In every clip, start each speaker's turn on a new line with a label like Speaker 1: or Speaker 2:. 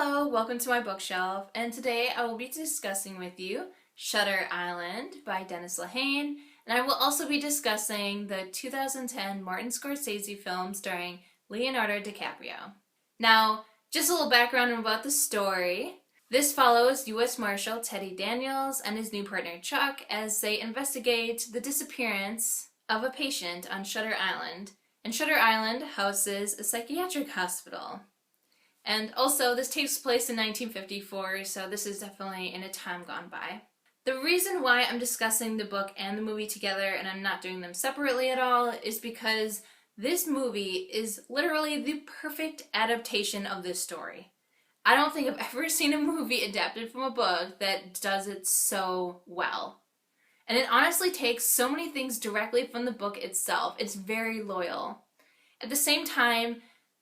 Speaker 1: Hello, welcome to my bookshelf, and today I will be discussing with you Shutter Island by Dennis Lehane, and I will also be discussing the 2010 Martin Scorsese film starring Leonardo DiCaprio. Now, just a little background about the story. This follows U.S. Marshal Teddy Daniels and his new partner Chuck as they investigate the disappearance of a patient on Shutter Island, and Shutter Island houses a psychiatric hospital. And also, this takes place in 1954, so this is definitely in a time gone by. The reason why I'm discussing the book and the movie together and I'm not doing them separately at all is because this movie is literally the perfect adaptation of this story. I don't think I've ever seen a movie adapted from a book that does it so well. And it honestly takes so many things directly from the book itself. It's very loyal. At the same time,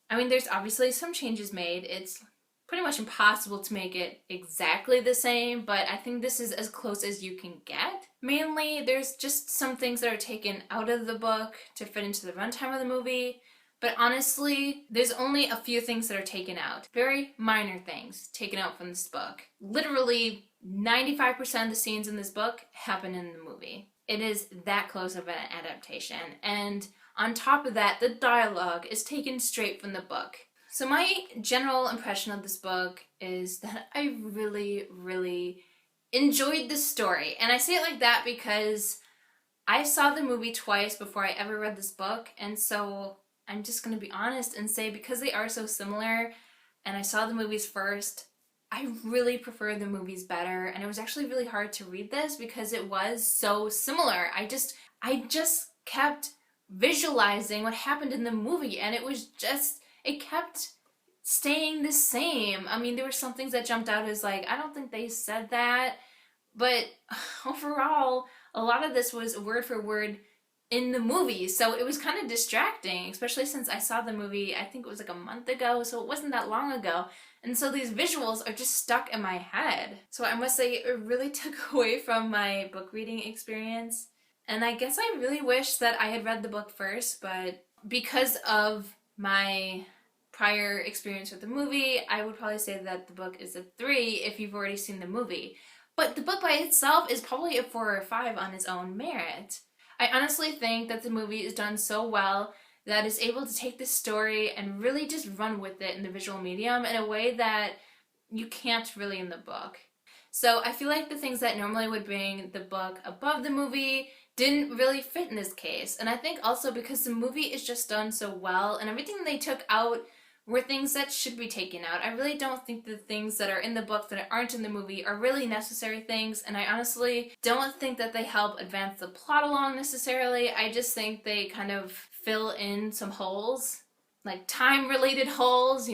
Speaker 1: there's obviously some changes made. It's pretty much impossible to make it exactly the same, but I think this is as close as you can get. Mainly, there's just some things that are taken out of the book to fit into the runtime of the movie, but honestly, there's only a few things that are taken out. Very minor things taken out from this book. Literally, 95% of the scenes in this book happen in the movie. It is that close of an adaptation, and on top of that, the dialogue is taken straight from the book. So my general impression of this book is that I really enjoyed this story. And I say it like that because I saw the movie twice before I ever read this book. And so I'm just going to be honest and say because they are so similar and I saw the movies first, I really prefer the movies better. And it was actually really hard to read this because it was so similar. I just kept visualizing what happened in the movie and it kept staying the same. There were some things that jumped out as like, I don't think they said that, but overall a lot of this was word for word in the movie, so it was kind of distracting, especially since I saw the movie, I think it was like a month ago, so it wasn't that long ago, and so these visuals are just stuck in my head. So I must say it really took away from my book reading experience. And I guess I really wish that I had read the book first, but because of my prior experience with the movie, I would probably say that the book is a 3 if you've already seen the movie. But the book by itself is probably a 4 or 5 on its own merit. I honestly think that the movie is done so well that it's able to take this story and really just run with it in the visual medium in a way that you can't really in the book. So I feel like the things that normally would bring the book above the movie didn't really fit in this case. And I think also because the movie is just done so well and everything they took out were things that should be taken out. I really don't think the things that are in the book that aren't in the movie are really necessary things, and I honestly don't think that they help advance the plot along necessarily. I just think they kind of fill in some holes, like time-related holes,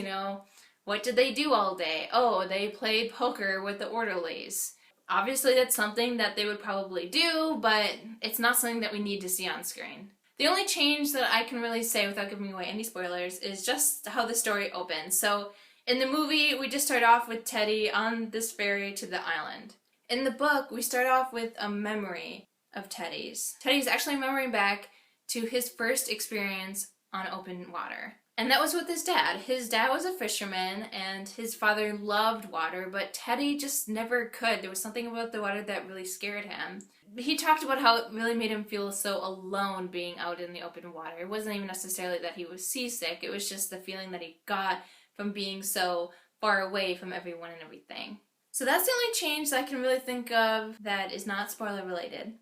Speaker 1: What did they do all day? Oh, they played poker with the orderlies. Obviously, that's something that they would probably do, but it's not something that we need to see on screen. The only change that I can really say without giving away any spoilers is just how the story opens. So, in the movie, we just start off with Teddy on this ferry to the island. In the book, we start off with a memory of Teddy's. Teddy's actually remembering back to his first experience on open water. And that was with his dad. His dad was a fisherman and his father loved water, but Teddy just never could. There was something about the water that really scared him. He talked about how it really made him feel so alone being out in the open water. It wasn't even necessarily that he was seasick, it was just the feeling that he got from being so far away from everyone and everything. So that's the only change that I can really think of that is not spoiler related.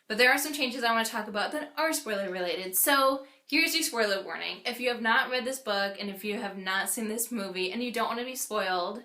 Speaker 1: But there are some changes I want to talk about that are spoiler related. So here's your spoiler warning. If you have not read this book and if you have not seen this movie and you don't want to be spoiled,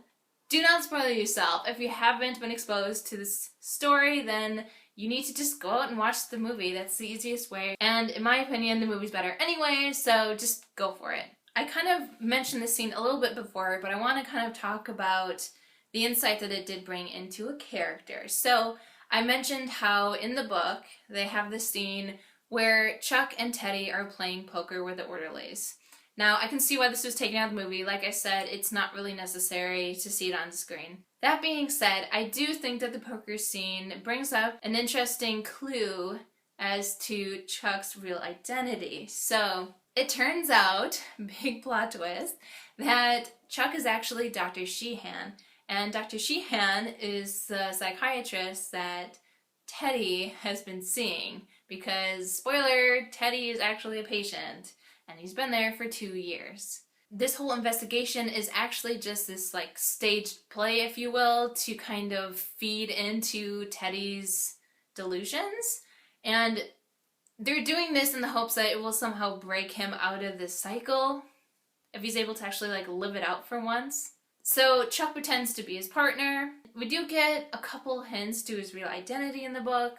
Speaker 1: do not spoil yourself. If you haven't been exposed to this story, then you need to just go out and watch the movie. That's the easiest way. And in my opinion, the movie's better anyway, so just go for it. I kind of mentioned this scene a little bit before, but I want to kind of talk about the insight that it did bring into a character. So I mentioned how in the book they have this scene where Chuck and Teddy are playing poker with the orderlies. Now, I can see why this was taken out of the movie. Like I said, it's not really necessary to see it on screen. That being said, I do think that the poker scene brings up an interesting clue as to Chuck's real identity. So, It turns out, big plot twist, that Chuck is actually Dr. Sheehan. And Dr. Sheehan is the psychiatrist that Teddy has been seeing. Because, spoiler, Teddy is actually a patient. And he's been there for 2 years. This whole investigation is actually just this like staged play, if you will, to kind of feed into Teddy's delusions. And they're doing this in the hopes that it will somehow break him out of this cycle if he's able to actually like live it out for once. So Chuck pretends to be his partner. We do get a couple hints to his real identity in the book,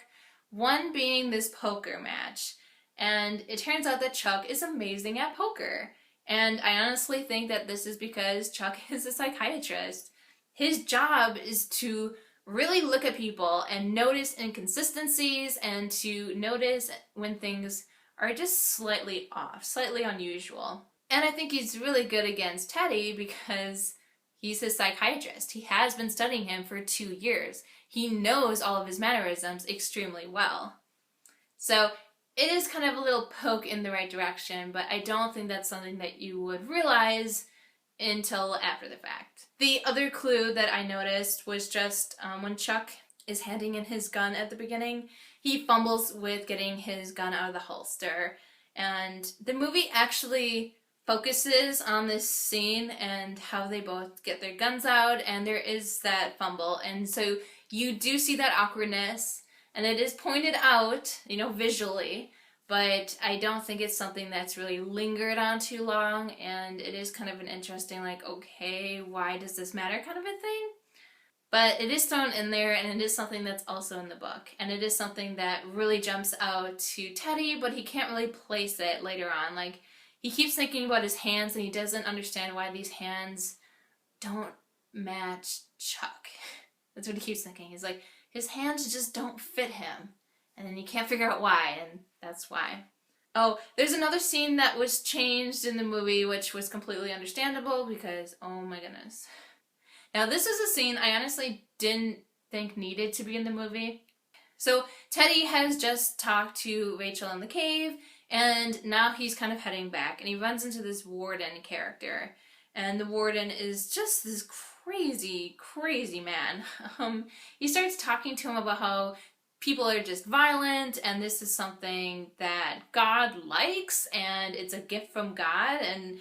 Speaker 1: one being this poker match. And it turns out that Chuck is amazing at poker. And I honestly think that this is because Chuck is a psychiatrist. His job is to really look at people and notice inconsistencies and to notice when things are just slightly off, slightly unusual. And I think he's really good against Teddy because he's his psychiatrist. He has been studying him for 2 years. He knows all of his mannerisms extremely well. So it is kind of a little poke in the right direction, but I don't think that's something that you would realize until after the fact. The other clue that I noticed was just when Chuck is handing in his gun at the beginning, he fumbles with getting his gun out of the holster. And the movie actually focuses on this scene and how they both get their guns out, and there is that fumble. And so you do see that awkwardness, and it is pointed out, visually, but I don't think it's something that's really lingered on too long, and it is kind of an interesting, like, okay, why does this matter kind of a thing? But it is thrown in there, and it is something that's also in the book, and it is something that really jumps out to Teddy, but he can't really place it later on. Like, he keeps thinking about his hands, and he doesn't understand why these hands don't match Chuck. That's what he keeps thinking. He's like, his hands just don't fit him. And then you can't figure out why, and that's why. Oh, there's another scene that was changed in the movie, which was completely understandable because, oh my goodness. Now, this is a scene I honestly didn't think needed to be in the movie. So, Teddy has just talked to Rachel in the cave, and now he's kind of heading back, and he runs into this warden character. And the warden is just this crazy, crazy man. He starts talking to him about how people are just violent, and this is something that God likes, and it's a gift from God, and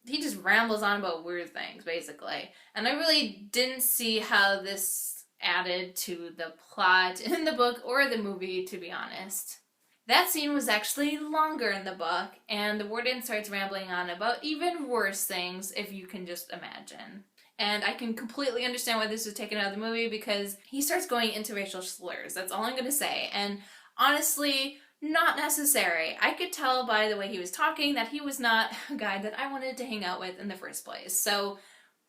Speaker 1: he just rambles on about weird things, basically. And I really didn't see how this added to the plot in the book or the movie, to be honest. That scene was actually longer in the book, and the warden starts rambling on about even worse things, if you can just imagine. And I can completely understand why this was taken out of the movie because he starts going into racial slurs. That's all I'm going to say. And honestly, not necessary. I could tell by the way he was talking that he was not a guy that I wanted to hang out with in the first place. So,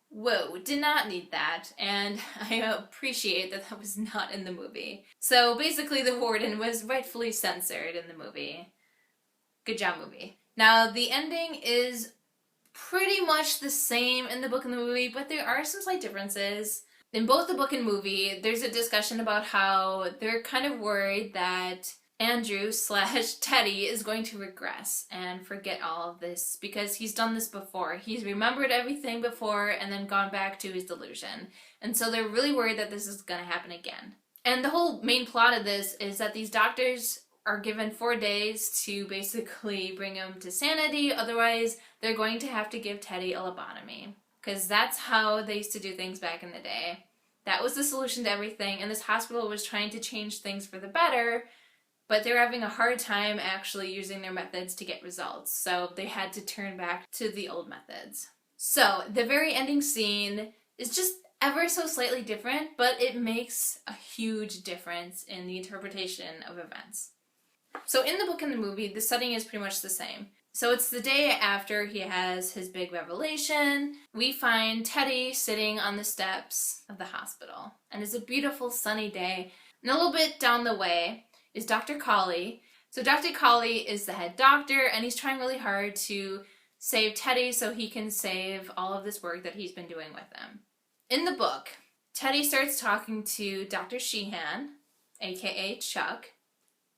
Speaker 1: whoa, did not need that. And I appreciate that that was not in the movie. So basically the warden was rightfully censored in the movie. Good job, movie. Now, the ending is pretty much the same in the book and the movie, but there are some slight differences. In both the book and movie, there's a discussion about how they're kind of worried that Andrew / Teddy is going to regress and forget all of this because he's done this before. He's remembered everything before and then gone back to his delusion. And so they're really worried that this is going to happen again. And the whole main plot of this is that these doctors are given 4 days to basically bring him to sanity. Otherwise, they're going to have to give Teddy a lobotomy. Because that's how they used to do things back in the day. That was the solution to everything, and this hospital was trying to change things for the better, but they're having a hard time actually using their methods to get results. So they had to turn back to the old methods. So the very ending scene is just ever so slightly different, but it makes a huge difference in the interpretation of events. So in the book and the movie, the setting is pretty much the same. So it's the day after he has his big revelation. We find Teddy sitting on the steps of the hospital. And it's a beautiful sunny day. And a little bit down the way is Dr. Colley. So Dr. Colley is the head doctor, and he's trying really hard to save Teddy so he can save all of this work that he's been doing with him. In the book, Teddy starts talking to Dr. Sheehan, aka Chuck.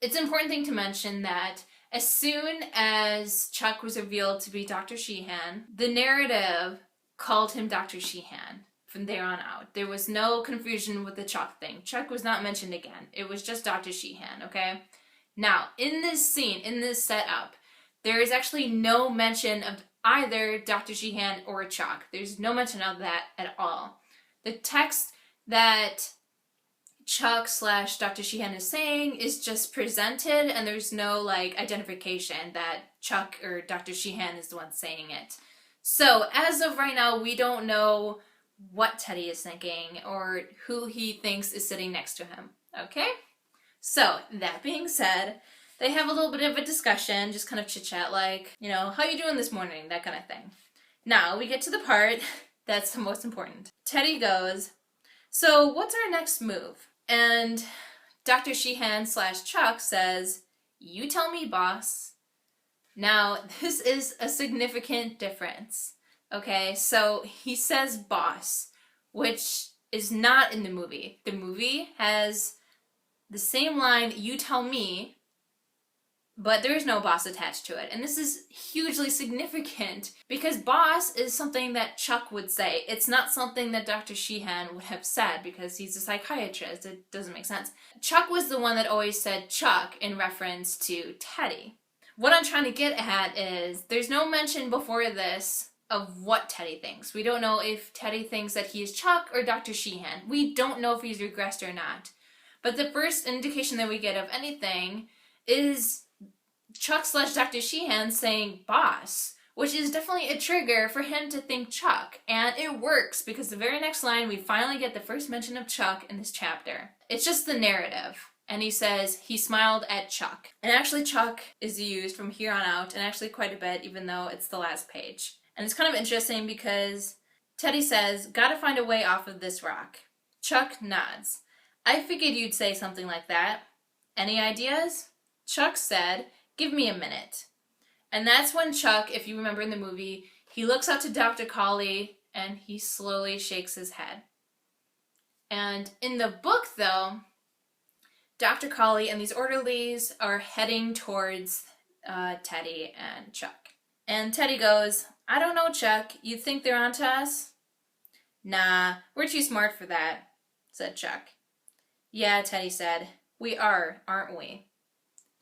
Speaker 1: It's an important thing to mention that As soon as Chuck was revealed to be Dr. Sheehan, the narrative called him Dr. Sheehan from there on out. There was no confusion with the Chuck thing. Chuck was not mentioned again. It was just Dr. Sheehan, okay? Now, in this scene, in this setup, there is actually no mention of either Dr. Sheehan or Chuck. There's no mention of that at all. The text that Chuck / Dr. Sheehan is saying is just presented, and there's no like identification that Chuck or Dr. Sheehan is the one saying it. So as of right now, we don't know what Teddy is thinking or who he thinks is sitting next to him. Okay? So that being said, they have a little bit of a discussion, just kind of chit chat like, you know, how you doing this morning? That kind of thing. Now we get to the part that's the most important. Teddy goes, so what's our next move? And Dr. Sheehan / Chuck says, you tell me, boss. Now, this is a significant difference. Okay, so he says boss, which is not in the movie. The movie has the same line, you tell me, but there is no boss attached to it. And this is hugely significant because boss is something that Chuck would say. It's not something that Dr. Sheehan would have said because he's a psychiatrist. It doesn't make sense. Chuck was the one that always said Chuck in reference to Teddy. What I'm trying to get at is there's no mention before this of what Teddy thinks. We don't know if Teddy thinks that he is Chuck or Dr. Sheehan. We don't know if he's regressed or not. But the first indication that we get of anything is Chuck / Dr. Sheehan saying boss, which is definitely a trigger for him to think Chuck. And it works because the very next line we finally get the first mention of Chuck in this chapter. It's just the narrative. And he says he smiled at Chuck. And actually Chuck is used from here on out, and actually quite a bit, even though it's the last page. And it's kind of interesting because Teddy says, gotta find a way off of this rock. Chuck nods. I figured you'd say something like that. Any ideas? Chuck said, give me a minute. And that's when Chuck, if you remember in the movie, he looks up to Dr. Colley and he slowly shakes his head. And in the book, though, Dr. Colley and these orderlies are heading towards Teddy and Chuck. And Teddy goes, I don't know, Chuck. You think they're onto us? Nah, we're too smart for that, said Chuck. Yeah, Teddy said. We are, aren't we?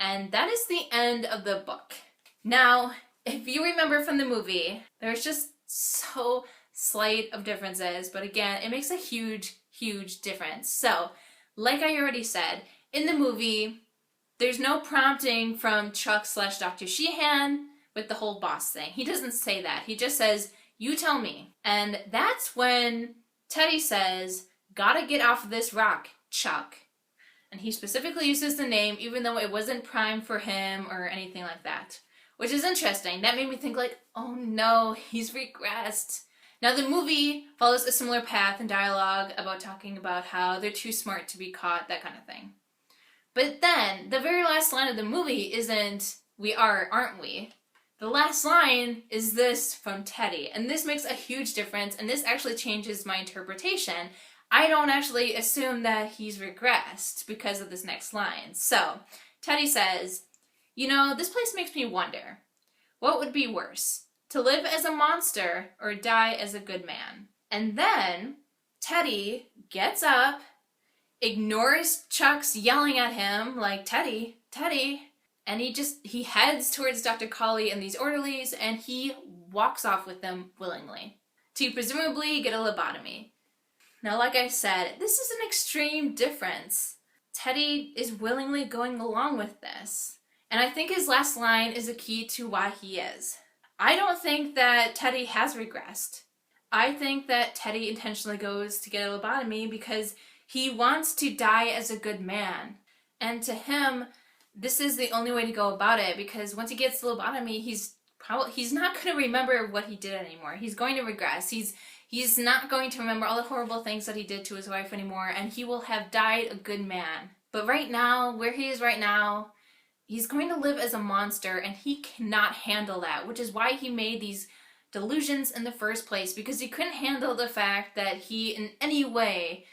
Speaker 1: And that is the end of the book. Now, if you remember from the movie, there's just so slight of differences, but again, it makes a huge, huge difference. So, like I already said, in the movie, there's no prompting from Chuck / Dr. Sheehan with the whole boss thing. He doesn't say that. He just says, you tell me. And that's when Teddy says, gotta get off of this rock, Chuck. And he specifically uses the name even though it wasn't primed for him or anything like that. Which is interesting. That made me think like, oh no, he's regressed. Now the movie follows a similar path and dialogue about talking about how they're too smart to be caught, that kind of thing. But then, the very last line of the movie isn't, we are, aren't we? The last line is this from Teddy. And this makes a huge difference, and this actually changes my interpretation. I don't actually assume that he's regressed because of this next line. So, Teddy says, you know, this place makes me wonder, what would be worse? To live as a monster or die as a good man? And then, Teddy gets up, ignores Chuck's yelling at him, like, Teddy, Teddy, and he heads towards Dr. Colley and these orderlies, and he walks off with them willingly to presumably get a lobotomy. Now, like I said, this is an extreme difference. Teddy is willingly going along with this, and I think his last line is a key to why he is. I don't think that Teddy has regressed. I think that Teddy intentionally goes to get a lobotomy because he wants to die as a good man. And to him, this is the only way to go about it, because once he gets the lobotomy, he's not going to remember what he did anymore. He's going to regress. He's not going to remember all the horrible things that he did to his wife anymore, and he will have died a good man. But right now, where he is right now, he's going to live as a monster, and he cannot handle that, which is why he made these delusions in the first place, because he couldn't handle the fact that he in any way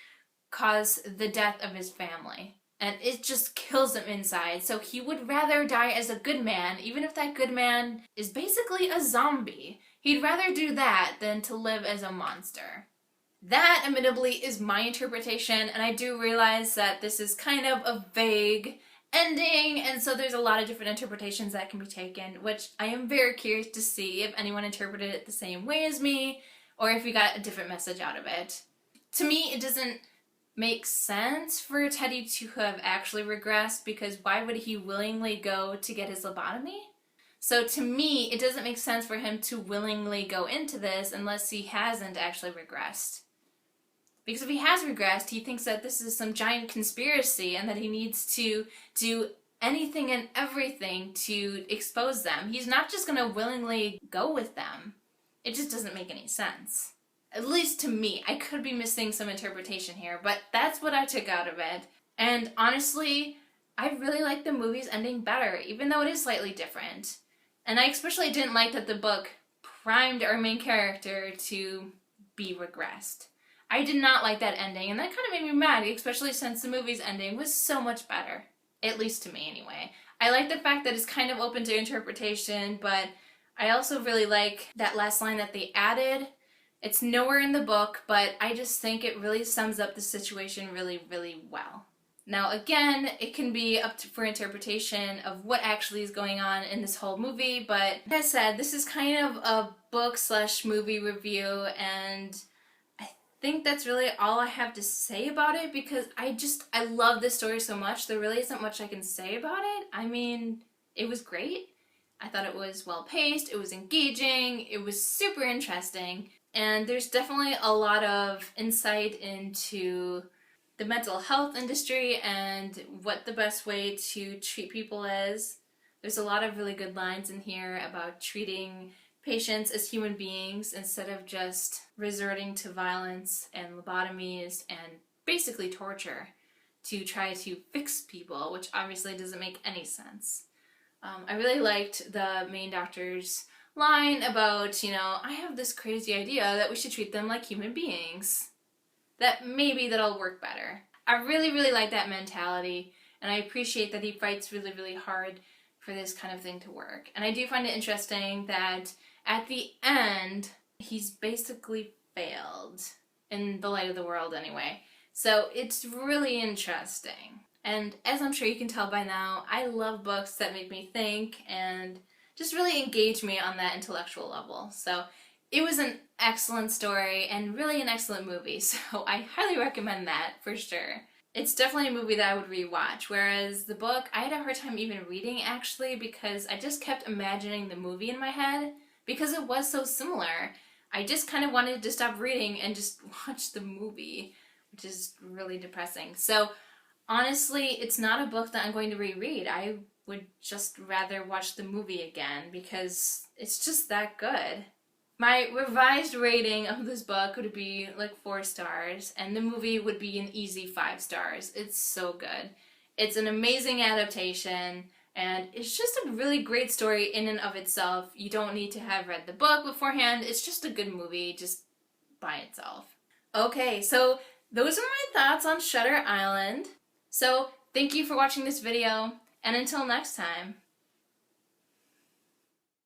Speaker 1: caused the death of his family. and it just kills him inside. So he would rather die as a good man, even if that good man is basically a zombie. He'd rather do that than to live as a monster. That, admittedly, is my interpretation, and I do realize that this is kind of a vague ending, and so there's a lot of different interpretations that can be taken, which I am very curious to see if anyone interpreted it the same way as me, or if we got a different message out of it. To me, it doesn't make sense for Teddy to have actually regressed, because why would he willingly go to get his lobotomy? So to me, it doesn't make sense for him to willingly go into this unless he hasn't actually regressed. Because if he has regressed, he thinks that this is some giant conspiracy and that he needs to do anything and everything to expose them. He's not just going to willingly go with them. It just doesn't make any sense. At least to me. I could be missing some interpretation here, but that's what I took out of it. And honestly, I really like the movie's ending better, even though it is slightly different. And I especially didn't like that the book primed our main character to be regressed. I did not like that ending, and that kind of made me mad, especially since the movie's ending was so much better. At least to me, anyway. I like the fact that it's kind of open to interpretation, but I also really like that last line that they added. It's nowhere in the book, but I just think it really sums up the situation really, really well. Now again, it can be up for interpretation of what actually is going on in this whole movie, but like I said, this is kind of a book/movie review, and I think that's really all I have to say about it, because I love this story so much. There really isn't much I can say about it. I mean, it was great. I thought it was well paced, it was engaging, it was super interesting. And there's definitely a lot of insight into the mental health industry and what the best way to treat people is. There's a lot of really good lines in here about treating patients as human beings instead of just resorting to violence and lobotomies and basically torture to try to fix people, which obviously doesn't make any sense. I really liked the main doctor's line about, I have this crazy idea that we should treat them like human beings. That maybe that'll work better. I really, really like that mentality, and I appreciate that he fights really, really hard for this kind of thing to work. And I do find it interesting that at the end, he's basically failed, in the light of the world anyway. So it's really interesting. And as I'm sure you can tell by now, I love books that make me think and just really engage me on that intellectual level. So it was an excellent story and really an excellent movie, so I highly recommend that for sure. It's definitely a movie that I would rewatch, whereas the book, I had a hard time even reading actually, because I just kept imagining the movie in my head because it was so similar. I just kind of wanted to stop reading and just watch the movie, which is really depressing. So honestly, it's not a book that I'm going to reread. I would just rather watch the movie again because it's just that good. My revised rating of this book would be like 4 stars, and the movie would be an easy 5 stars. It's so good. It's an amazing adaptation, and it's just a really great story in and of itself. You don't need to have read the book beforehand. It's just a good movie just by itself. Okay, so those are my thoughts on Shutter Island. So thank you for watching this video, and until next time.